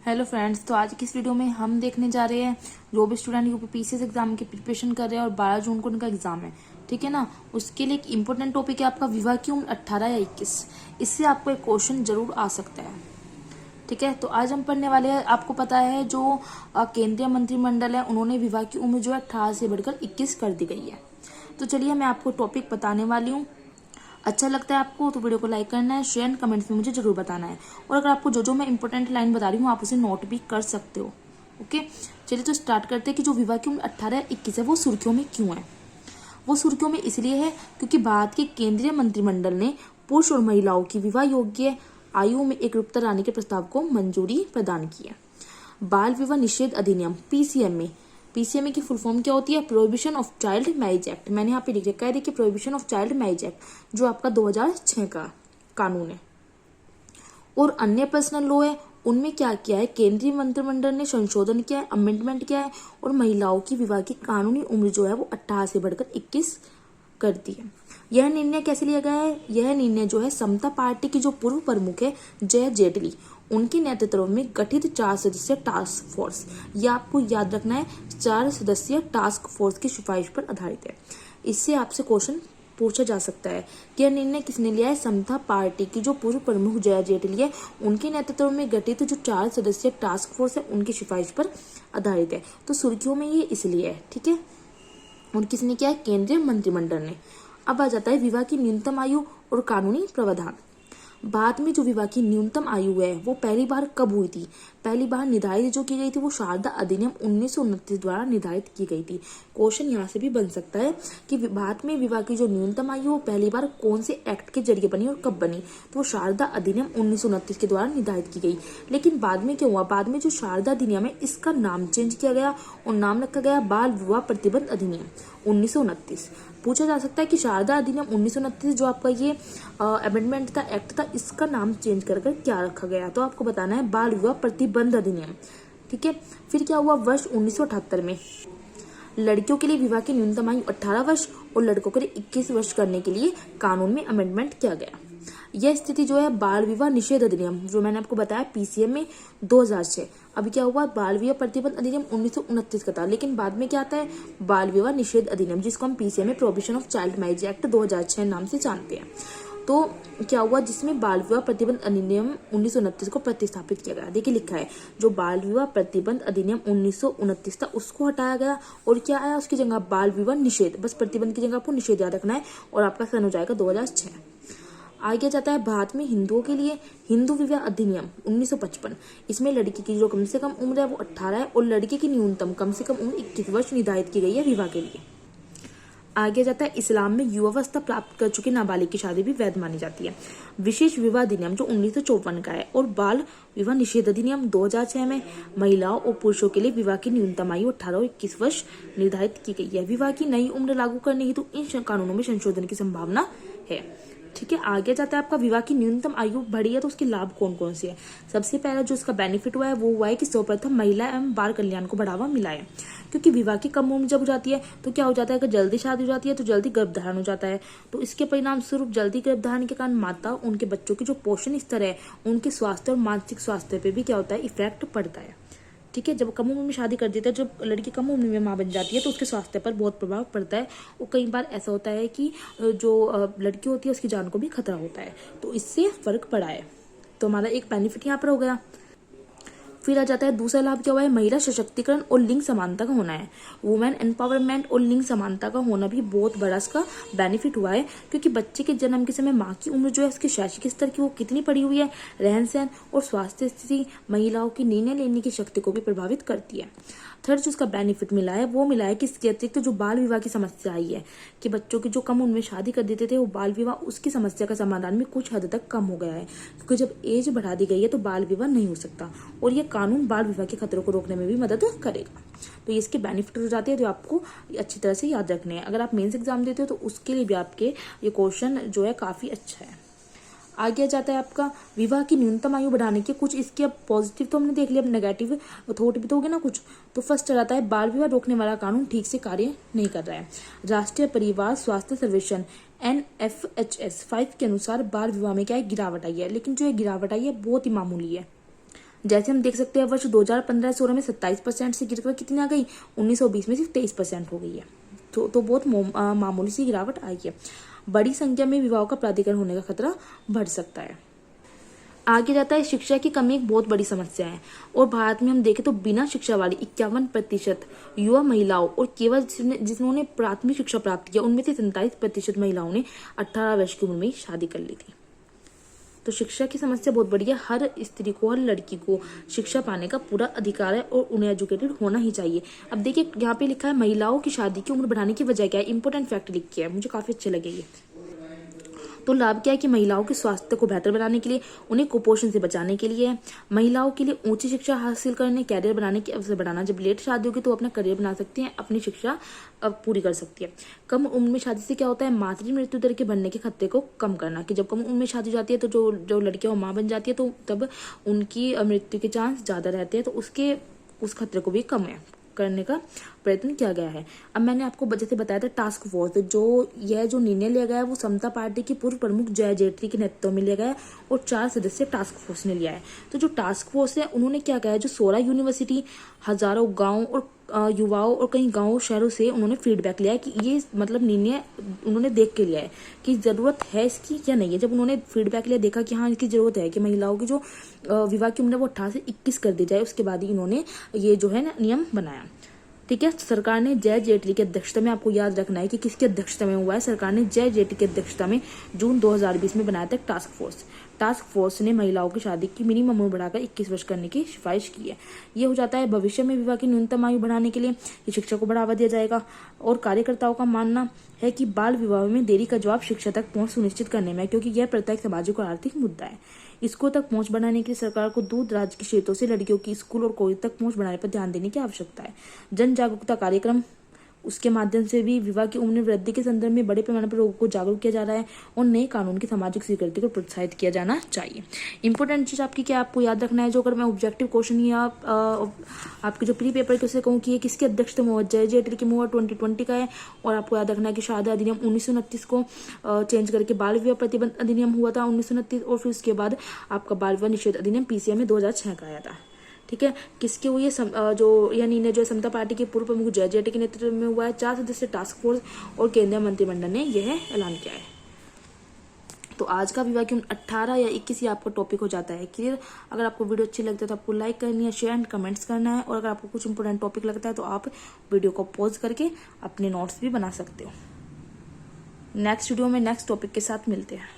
Hello friends, तो आज की इस वीडियो में हम देखने जा रहे हैं जो भी स्टूडेंट यूपीपीसीएस एग्जाम की प्रिपरेशन कर रहे हैं और 12 जून को उनका एग्जाम है, ठीक है ना। उसके लिए एक इम्पोर्टेंट टॉपिक है आपका विवाह की उम्र 18 या 21। इससे आपको एक क्वेश्चन जरूर आ सकता है, ठीक है। तो आज हम पढ़ने वाले हैं, आपको पता है जो केंद्रीय मंत्रिमंडल है उन्होंने विवाह की उम्र जो है 18 से बढ़कर 21 कर दी गई है। तो चलिए मैं आपको टॉपिक बताने वाली हूँ। अच्छा लगता है आपको तो वीडियो को लाइक करना है, शेयर एंड कमेंट्स में मुझे जरूर बताना है। और अगर आपको जो जो मैं इंपॉर्टेंट लाइन बता रही हूँ आप उसे नोट भी कर सकते हो। ओके, चलिए तो स्टार्ट करते हैं कि जो विवाह की उम्र 18 या 21 है वो सुर्खियों में क्यों है। वो सुर्खियों में इसलिए है क्योंकि भारत के केंद्रीय मंत्रिमंडल ने पुरुष और महिलाओं की विवाह योग्य आयु में एकरूपता लाने के प्रस्ताव को मंजूरी प्रदान की है। बाल विवाह निषेध अधिनियम पीसीएमए, पीसीएमए की फुल फॉर्म क्या होती है? Prohibition of child marriage act. मैंने यहाँ पे लिख रखा है, देखिए, prohibition of child marriage act जो आपका 2006 का कानून है। और अन्य पर्सनल लॉ है, उनमें क्या किया है, केंद्रीय मंत्रिमंडल ने संशोधन किया है, अमेंडमेंट किया है और महिलाओं की विवाह की कानूनी उम्र जो है वो 18 से बढ़कर 21 कर दी है। यह निर्णय कैसे लिया गया है? यह निर्णय जो है समता पार्टी की जो पूर्व प्रमुख है जया जेटली, उनके नेतृत्व में गठित 4 सदस्यीय टास्क फोर्स, यह आपको याद रखना है, 4 सदस्यीय टास्क फोर्स की सिफारिश पर आधारित है। इससे आपसे क्वेश्चन पूछा जा सकता है कि यह निर्णय किसने लिया है? समता पार्टी की जो पूर्व प्रमुख जया जेटली है उनके नेतृत्व में गठित जो 4 सदस्यीय टास्क फोर्स है उनकी सिफारिश पर आधारित है। तो सुर्खियों में ये इसलिए है, ठीक है। और किसने किया है? केंद्रीय मंत्रिमंडल ने। अब आ जाता है विवाह की न्यूनतम आयु और कानूनी प्रावधान। भारत में जो विवाह की न्यूनतम आयु है वो पहली बार कब हुई थी? पहली बार निर्धारित जो की गई थी वो शारदा अधिनियम 1929 द्वारा निर्धारित की गई थी। क्वेश्चन यहाँ से भी बन सकता है कि भारत में विवाह की जो न्यूनतम आयु वो पहली बार कौन से एक्ट के जरिए बनी और कब बनी? तो वो शारदा अधिनियम 1929 के द्वारा निर्धारित की गई। लेकिन बाद में क्या हुआ? बाद में जो शारदा अधिनियम है इसका नाम चेंज किया गया और नाम रखा गया बाल विवाह प्रतिबंध अधिनियम 1929। पूछा जा सकता है कि शारदा अधिनियम 1929 जो आपका ये अमेंडमेंट था, एक्ट था, इसका नाम चेंज कर क्या रखा गया? तो आपको बताना है बाल विवाह प्रतिबंध अधिनियम, ठीक है। फिर क्या हुआ? वर्ष 1978 में लड़कियों के लिए विवाह की न्यूनतम आयु 18 वर्ष और लड़कों के लिए 21 वर्ष करने के लिए कानून में अमेंडमेंट किया गया। यह स्थिति जो है बाल विवाह निषेध अधिनियम जो मैंने आपको बताया पीसीएम में 2006। अभी क्या हुआ? बाल विवाह प्रतिबंध अधिनियम 1929 का था, लेकिन बाद में क्या आता है? बाल विवाह निषेध अधिनियम, जिसको हम पीसीएम में prohibition of child marriage act 2006 नाम से जानते हैं। तो क्या हुआ? जिसमें बाल विवाह प्रतिबंध अधिनियम 1929 को प्रतिस्थापित किया गया। देखिए लिखा है जो बाल विवाह प्रतिबंध अधिनियम 1929 था उसको हटाया गया और क्या आया उसकी जगह? बाल विवाह निषेध। बस प्रतिबंध की जगह आपको निषेध याद रखना है और आपका सन हो जाएगा 2006। आगे जाता है भारत में हिंदुओं के लिए हिंदू विवाह अधिनियम 1955। इसमें लड़की की जो कम से कम उम्र है वो 18 है और लड़के की न्यूनतम कम से कम उम्र 21 वर्ष निर्धारित की गई है विवाह के लिए। आगे जाता है इस्लाम में युवावस्था प्राप्त कर चुके नाबालिग की शादी भी वैध मानी जाती है। विशेष विवाह अधिनियम जो 1954 का है और बाल विवाह निषेध अधिनियम 2006 में महिलाओं और पुरुषों के लिए विवाह की न्यूनतम आयु 18 और 21 वर्ष निर्धारित की गई है। विवाह की नई उम्र लागू करने हेतु इन कानूनों में संशोधन की संभावना है, ठीक है। आगे जाता है आपका विवाह की न्यूनतम आयु बढ़ी है तो उसके लाभ कौन कौन से है? सबसे पहला जो इसका बेनिफिट हुआ है वो हुआ है कि सर्वप्रथम महिला एवं बाल कल्याण को बढ़ावा मिला है, क्योंकि विवाह की कम उम्र जब हो जाती है तो क्या हो जाता है? अगर जल्दी शादी हो जाती है तो जल्दी गर्भधारण हो जाता है। तो इसके परिणाम स्वरूप जल्दी गर्भधारण के कारण माता उनके बच्चों की जो पोषण स्तर है उनके स्वास्थ्य और मानसिक स्वास्थ्य पे भी क्या होता है? इफेक्ट पड़ता है, ठीक है। जब कम उम्र में शादी कर देते हैं, जब लड़की कम उम्र में माँ बन जाती है तो उसके स्वास्थ्य पर बहुत प्रभाव पड़ता है और कई बार ऐसा होता है कि जो लड़की होती है उसकी जान को भी खतरा होता है। तो इससे फर्क पड़ा है, तो हमारा एक बेनिफिट यहाँ पर हो गया। फिर आ जाता है दूसरा लाभ क्या हुआ है? महिला सशक्तिकरण और लिंग समानता का होना है। वुमेन एम्पावरमेंट और लिंग समानता का होना भी बहुत बड़ा इसका बेनिफिट हुआ है, क्योंकि बच्चे के जन्म के समय माँ की उम्र जो है उसके शैक्षिक स्तर की वो कितनी पड़ी हुई है, रहन सहन और स्वास्थ्य स्थिति महिलाओं की निर्णय लेने की शक्ति को भी प्रभावित करती है। थर्ड जो उसका बेनिफिट मिला है वो मिला है कि इसके अतिरिक्त जो बाल विवाह की समस्या आई है कि बच्चों की जो कम उम्र में शादी कर देते थे वो बाल विवाह, उसकी समस्या का समाधान भी कुछ हद तक कम हो गया है, क्योंकि जब एज बढ़ा दी गई है तो बाल विवाह नहीं हो सकता और ये कानून बाल विवाह के खतरों को रोकने में भी मदद करेगा। तो ये इसके बेनिफिट हो जाते हैं जो आपको अच्छी तरह से याद रखने हैं। अगर आप मेंस एग्जाम देते हो तो उसके लिए भी आपके ये क्वेश्चन जो है काफी अच्छा है। आगे जाता है आपका विवाह की न्यूनतम आयु बढ़ाने के कुछ इसके अब पॉजिटिव तो हमने देख लिया, अब नेगेटिव थॉट भी तो होगे ना कुछ। तो फर्स्ट चलाता है बाल विवाह रोकने वाला कानून ठीक से कार्य नहीं कर रहा है। राष्ट्रीय परिवार स्वास्थ्य सर्वेक्षण NFHS 5 के अनुसार बाल विवाह में क्या है? गिरावट आई है, लेकिन जो ये गिरावट आई है बहुत ही मामूली है, जैसे हम देख सकते हैं वर्ष 2015-16 में 27% से गिरकर कितनी आ गई, 1920 में सिर्फ 23% हो गई है। तो बहुत मामूली सी गिरावट आई है। बड़ी संख्या में विवाह का प्राधिकरण होने का खतरा बढ़ सकता है। आगे जाता है शिक्षा की कमी एक बहुत बड़ी समस्या है, और भारत में हम देखें तो बिना शिक्षा वाली 51% युवा महिलाओं और केवल जिन्होंने प्राथमिक शिक्षा प्राप्त किया उनमें से 47% महिलाओं ने 18 वर्ष की उम्र में शादी कर ली थी। तो शिक्षा की समस्या बहुत बड़ी है। हर स्त्री को, हर लड़की को शिक्षा पाने का पूरा अधिकार है और उन्हें एजुकेटेड होना ही चाहिए। अब देखिए यहाँ पे लिखा है महिलाओं की शादी की उम्र बढ़ाने की वजह क्या है, इंपॉर्टेंट फैक्ट लिखी है, मुझे काफी अच्छे लगे ये। तो लाभ क्या है कि महिलाओं के स्वास्थ्य को बेहतर बनाने के लिए, उन्हें कुपोषण से बचाने के लिए, महिलाओं के लिए ऊंची शिक्षा हासिल करने, कैरियर बनाने के अवसर बढ़ाना। जब लेट शादी होगी तो अपना करियर बना सकती हैं, अपनी शिक्षा पूरी कर सकती है। कम उम्र में शादी से क्या होता है, मातृ मृत्यु दर के बढ़ने के खतरे को कम करना, कि जब कम उम्र में शादी हो जाती है तो जो लड़कियां माँ बन जाती है तो तब उनकी मृत्यु के चांस ज्यादा रहते हैं, तो उस खतरे को भी कम करने का प्रयत्न किया गया है। अब मैंने आपको जैसे बताया था टास्क फोर्स, जो निर्णय लिया गया है वो समता पार्टी के पूर्व प्रमुख जय जेटली के नेतृत्व में लिया गया है और 4 सदस्य टास्क फोर्स ने लिया है। तो जो टास्क फोर्स है उन्होंने क्या कहा है, जो 16 यूनिवर्सिटी, हजारों गाँव और युवाओं और कई गाँव शहरों से उन्होंने फीडबैक लिया है कि ये मतलब निर्णय उन्होंने देख के लिया है कि जरूरत है इसकी या नहीं है। जब उन्होंने फीडबैक लिया, देखा कि हाँ इसकी जरूरत है कि महिलाओं की जो विवाह की उम्र वो 18 से 21 कर दी जाए, उसके बाद ही इन्होंने ये जो है ना नियम बनाया। ठीक है, सरकार ने जय जेटली की अध्यक्षता में, आपको याद रखना है कि किसकी अध्यक्षता में हुआ है, सरकार ने जय जेटली की अध्यक्षता में जून 2020 में बनाया था टास्क फोर्स। टास्क फोर्स ने महिलाओं की शादी की मिनिमम उम्र बढ़ाकर 21 वर्ष करने की सिफारिश की है। ये हो जाता है भविष्य में विवाह की न्यूनतम आयु बढ़ाने के लिए शिक्षा को बढ़ावा दिया जाएगा। और कार्यकर्ताओं का मानना है कि बाल विवाह में देरी का जवाब शिक्षा तक पहुंच सुनिश्चित करने में, क्योंकि यह प्रत्येक सामाजिक और आर्थिक मुद्दा है। स्कूल तक पहुंच बढ़ाने के लिए सरकार को दूर दराज के क्षेत्रों से लड़कियों की स्कूल और कॉलेज तक पहुंच बढ़ाने पर ध्यान देने की आवश्यकता है। जन जागरूकता कार्यक्रम, उसके माध्यम से भी विवाह की उम्र वृद्धि के संदर्भ में बड़े पैमाने पर लोगों को जागरूक किया जा रहा है और नए कानून की सामाजिक स्वीकृति को प्रोत्साहित किया जाना चाहिए। इंपॉर्टेंट चीज आपकी क्या आपको याद रखना है, जो अगर मैं ऑब्जेक्टिव क्वेश्चन या आपके जो प्री पेपर के उससे कहूँ कि ये किसकी अध्यक्षता में हुआ, जय जेटली की मुहर 2020 का है। और आपको याद रखना है कि शादी अधिनियम 1929 को चेंज करके बाल विवाह प्रतिबंध अधिनियम हुआ था 1929, और फिर उसके बाद आपका बाल विवाह निषेध अधिनियम PCA में 2006 का आया था। ठीक है, किसके हुई है, जो यह निर्णय जो समता पार्टी के पूर्व प्रमुख जय जेटली के नेतृत्व में हुआ है। 4 सदस्य टास्क फोर्स और केंद्रीय मंत्रिमंडल ने यह ऐलान किया है। तो आज का विवाह की 18 या 21 आपका टॉपिक हो जाता है क्लियर। अगर आपको वीडियो अच्छी लगती है तो आपको लाइक करनी है, शेयर एंड कमेंट्स करना है, और अगर आपको कुछ इंपोर्टेंट टॉपिक लगता है तो आप वीडियो को पॉज करके अपने नोट्स भी बना सकते हो। नेक्स्ट वीडियो में नेक्स्ट टॉपिक के साथ मिलते हैं।